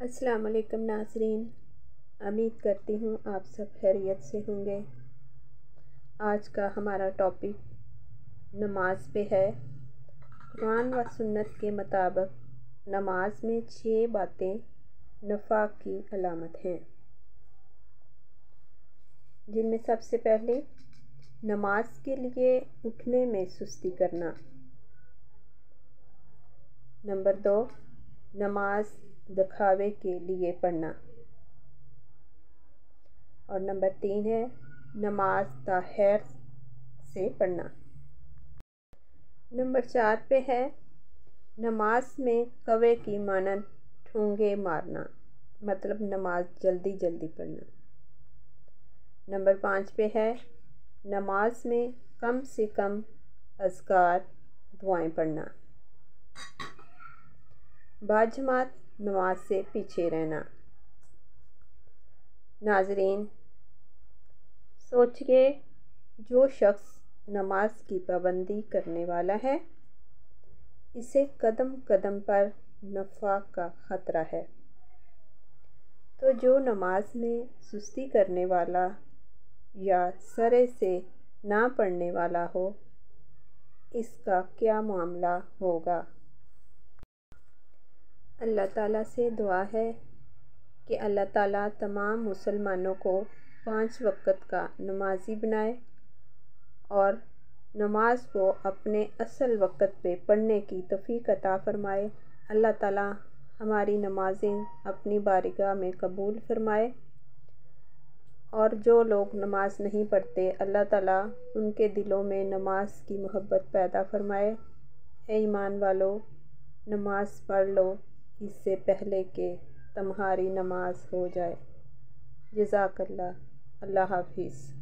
السلام علیکم ناظرین، امید کرتی ہوں آپ سب خیریت سے ہوں گے۔ آج کا ہمارا ٹاپک نماز پہ ہے۔ قرآن و سنت کے مطابق نماز میں 6 باتیں نفاق کی علامت ہیں، جن میں سب سے پہلے نماز کے لیے اٹھنے میں سستی کرنا، نمبر 2 نماز دکھاوے کے لیے پڑھنا، اور نمبر 3 ہے نماز تاخیر سے پڑھنا۔ نمبر 4 پہ ہے نماز میں کوے کی مانند ٹھونگے مارنا، مطلب نماز جلدی جلدی پڑھنا۔ نمبر 5 پہ ہے نماز میں کم سے کم اذکار دعائیں پڑھنا۔ باجماعت نماز سے پیچھے رہنا۔ ناظرین، سوچئے، جو شخص نماز کی پابندی کرنے والا ہے، اسے قدم قدم پر نفاق کا خطرہ ہے، تو جو نماز میں سستی کرنے والا یا سرے سے نہ پڑھنے والا ہو، اس کا کیا معاملہ ہوگا؟ اللہ تعالیٰ سے دعا ہے کہ اللہ تعالیٰ تمام مسلمانوں کو 5 وقت کا نمازی بنائے اور نماز کو اپنے اصل وقت پہ پڑھنے کی توفیق عطا فرمائے۔ اللہ تعالیٰ ہماری نمازیں اپنی بارگاہ میں قبول فرمائے، اور جو لوگ نماز نہیں پڑھتے، اللہ تعالیٰ ان کے دلوں میں نماز کی محبت پیدا فرمائے۔ اے ایمان والو، نماز پڑھ لو اس سے پہلے کہ تمہاری نماز ہو جائے۔ جزاک اللہ۔ اللہ حافظ۔